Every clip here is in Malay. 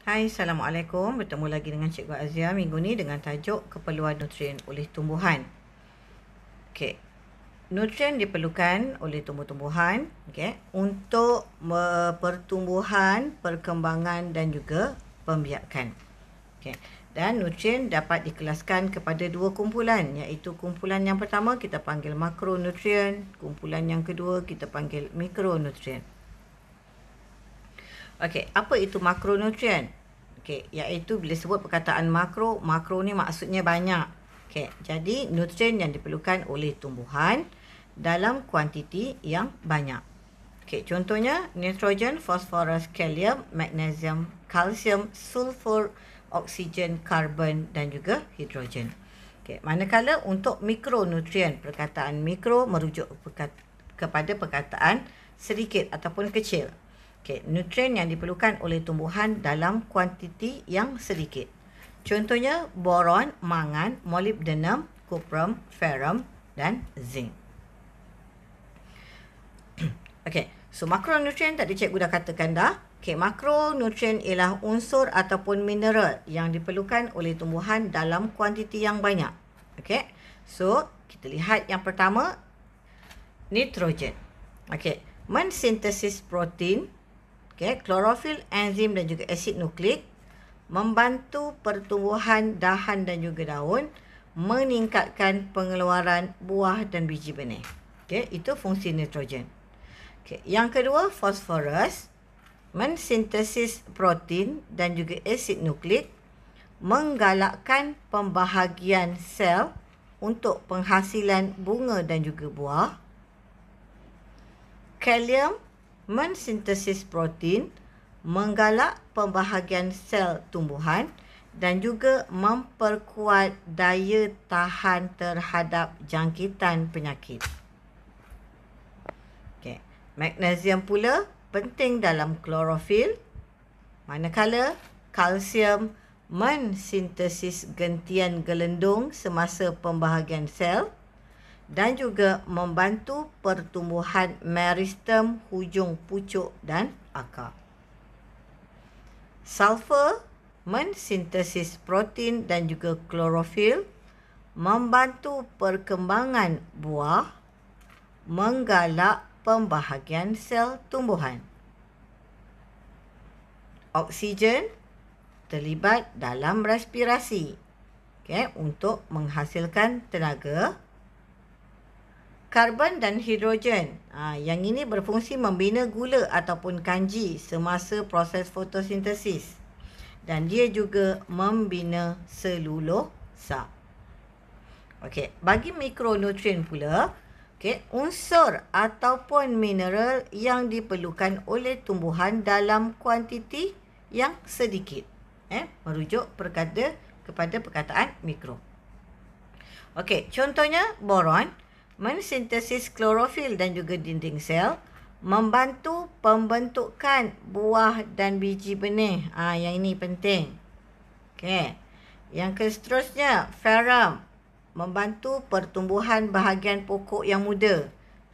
Hai, Assalamualaikum. Bertemu lagi dengan Cikgu Azia minggu ni dengan tajuk keperluan nutrien oleh tumbuhan. Okey. Nutrien diperlukan oleh tumbuh-tumbuhan, untuk pertumbuhan, perkembangan dan juga pembiakan. Okey. Dan nutrien dapat dikelaskan kepada dua kumpulan, iaitu kumpulan yang pertama kita panggil makronutrien, kumpulan yang kedua kita panggil mikronutrien. Okey, apa itu makronutrien? Okey, iaitu bila sebut perkataan makro ni maksudnya banyak. Okey, jadi nutrien yang diperlukan oleh tumbuhan dalam kuantiti yang banyak. Okey, contohnya nitrogen, fosforus, kalium, magnesium, kalsium, sulfur, oksigen, karbon dan juga hidrogen. Okey, manakala untuk mikronutrien, perkataan mikro merujuk kepada perkataan sedikit ataupun kecil. Okey, nutrien yang diperlukan oleh tumbuhan dalam kuantiti yang sedikit. Contohnya boron, mangan, molybdenum, kuprum, ferrum dan zinc. Okey, so makronutrien tadi cikgu dah katakan dah. Okey, makronutrien ialah unsur ataupun mineral yang diperlukan oleh tumbuhan dalam kuantiti yang banyak. Okey, so kita lihat yang pertama, nitrogen. Okey, mensintesis protein, klorofil, enzim dan juga asid nukleik, membantu pertumbuhan dahan dan juga daun, meningkatkan pengeluaran buah dan biji benih. Itu fungsi nitrogen. Yang kedua, fosforus, mensintesis protein dan juga asid nukleik, menggalakkan pembahagian sel untuk penghasilan bunga dan juga buah. Kalium, mensintesis protein, menggalak pembahagian sel tumbuhan dan juga memperkuat daya tahan terhadap jangkitan penyakit. Magnesium pula penting dalam klorofil, manakala kalsium mensintesis gentian gelendung semasa pembahagian sel dan juga membantu pertumbuhan meristem hujung pucuk dan akar. Sulfur mensintesis protein dan juga klorofil, membantu perkembangan buah, menggalak pembahagian sel tumbuhan. Oksigen terlibat dalam respirasi, untuk menghasilkan tenaga. Karbon dan hidrogen, yang ini berfungsi membina gula ataupun kanji semasa proses fotosintesis. Dan dia juga membina selulosa. Okey, bagi mikronutrien pula, unsur ataupun mineral yang diperlukan oleh tumbuhan dalam kuantiti yang sedikit. Merujuk kepada perkataan mikro. Okey, contohnya boron, mensintesis klorofil dan juga dinding sel, membantu pembentukan buah dan biji benih. Yang ini penting. Okey. Yang seterusnya, ferrum, membantu pertumbuhan bahagian pokok yang muda.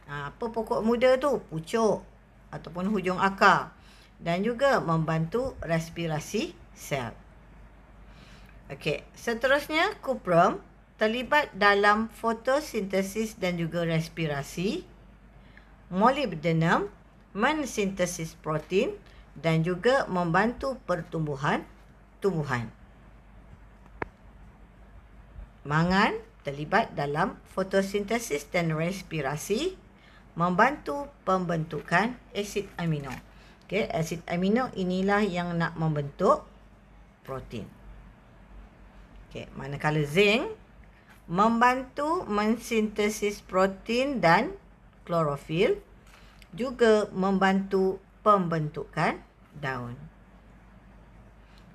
Apa pokok muda tu? Pucuk ataupun hujung akar. Dan juga membantu respirasi sel. Okey, seterusnya kuprum terlibat dalam fotosintesis dan juga respirasi. Molybdenum mensintesis protein dan juga membantu pertumbuhan tumbuhan. Mangan terlibat dalam fotosintesis dan respirasi, membantu pembentukan asid amino. Asid amino inilah yang nak membentuk protein. Manakala zinc membantu mensintesis protein dan klorofil, juga membantu pembentukan daun.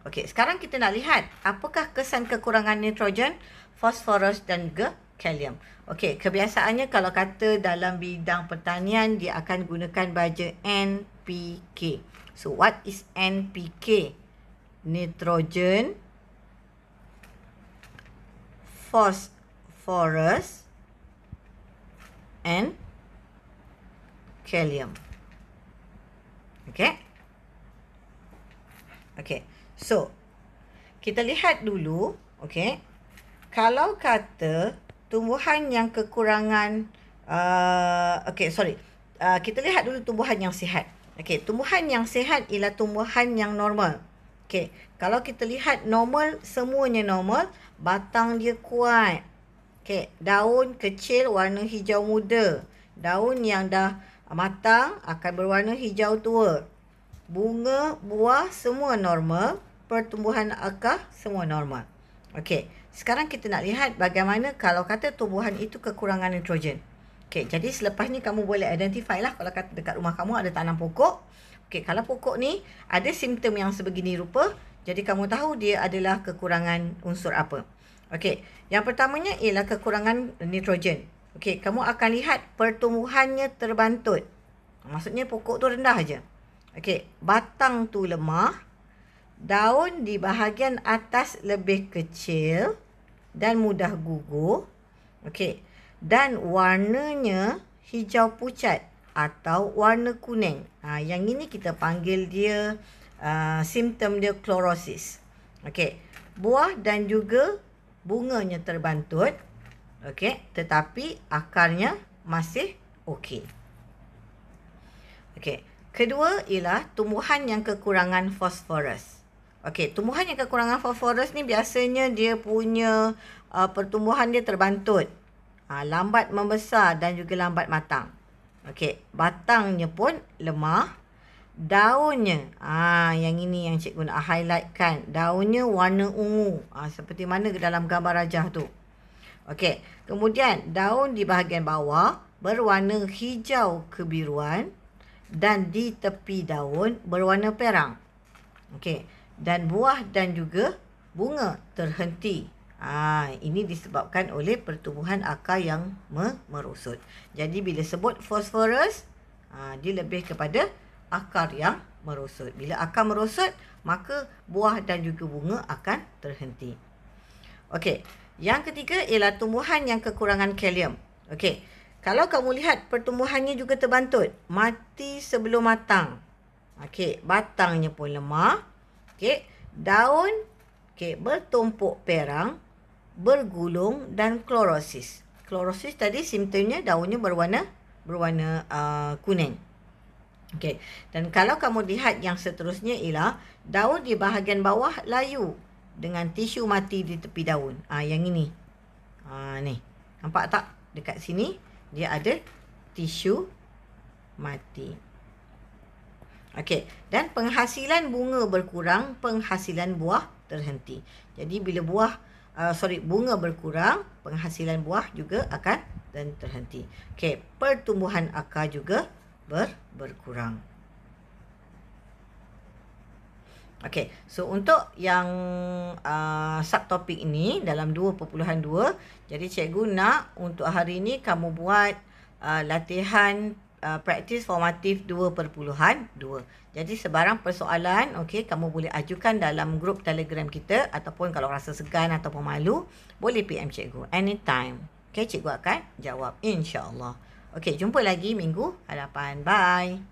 Okey, sekarang kita nak lihat apakah kesan kekurangan nitrogen, fosforus dan juga kalium. Okey, kebiasaannya kalau kata dalam bidang pertanian dia akan gunakan baja NPK. So what is NPK? Nitrogen, phosphorus and kalium. Okey. Okey. So, kita lihat dulu, okey. Kalau kata tumbuhan yang kekurangan kita lihat dulu tumbuhan yang sihat. Okey, tumbuhan yang sihat ialah tumbuhan yang normal. Okey, kalau kita lihat normal, semuanya normal, batang dia kuat. Okey, daun kecil warna hijau muda. Daun yang dah matang akan berwarna hijau tua. Bunga, buah semua normal, pertumbuhan akar semua normal. Okey, sekarang kita nak lihat bagaimana kalau kata tumbuhan itu kekurangan nitrogen. Okey, jadi selepas ni kamu boleh identify lah kalau kata dekat rumah kamu ada tanam pokok. Okey, kalau pokok ni ada simptom yang sebegini rupa, jadi kamu tahu dia adalah kekurangan unsur apa. Okey, yang pertamanya ialah kekurangan nitrogen. Okey, kamu akan lihat pertumbuhannya terbantut. Maksudnya pokok tu rendah aja. Okey, batang tu lemah, daun di bahagian atas lebih kecil dan mudah gugur. Okey, dan warnanya hijau pucat atau warna kuning. Yang ini kita panggil dia simptom dia klorosis. Okey, buah dan juga bunganya terbantut. Okey, tetapi akarnya masih okey. Okey, kedua ialah tumbuhan yang kekurangan fosforus. Okey, tumbuhan yang kekurangan fosforus ni biasanya dia punya pertumbuhan dia terbantut. Lambat membesar dan juga lambat matang. Okey, batangnya pun lemah. Daunnya, yang ini yang cikgu nak highlightkan. Daunnya warna ungu. Seperti mana dalam gambar rajah tu. Okey, kemudian daun di bahagian bawah berwarna hijau kebiruan dan di tepi daun berwarna perang. Okey, dan buah dan juga bunga terhenti. Ini disebabkan oleh pertumbuhan akar yang merosot. Jadi bila sebut fosforus, dia lebih kepada akar yang merosot. Bila akar merosot, maka buah dan juga bunga akan terhenti. Okey, yang ketiga ialah tumbuhan yang kekurangan kalium. Okey, kalau kamu lihat pertumbuhannya juga terbantut, mati sebelum matang. Okey, batangnya pun lemah. Okey, daun bertumpuk perang, bergulung dan klorosis. Klorosis tadi simptomnya daunnya berwarna kuning. Okey, dan kalau kamu lihat yang seterusnya ialah daun di bahagian bawah layu dengan tisu mati di tepi daun. Yang ini. Ni. Nampak tak? Dekat sini dia ada tisu mati. Okey, dan penghasilan bunga berkurang, penghasilan buah terhenti. Jadi bila bunga berkurang, penghasilan buah juga akan terhenti. Okey, pertumbuhan akar juga berkurang. Okey, so untuk yang subtopik ini dalam 2.2, jadi cikgu nak untuk hari ini kamu buat latihan praktis formatif 2.2. Jadi sebarang persoalan, okey, kamu boleh ajukan dalam grup Telegram kita ataupun kalau rasa segan ataupun malu, boleh PM cikgu anytime. Okey, cikgu akan jawab insya-Allah. Okey, jumpa lagi minggu hadapan. Bye.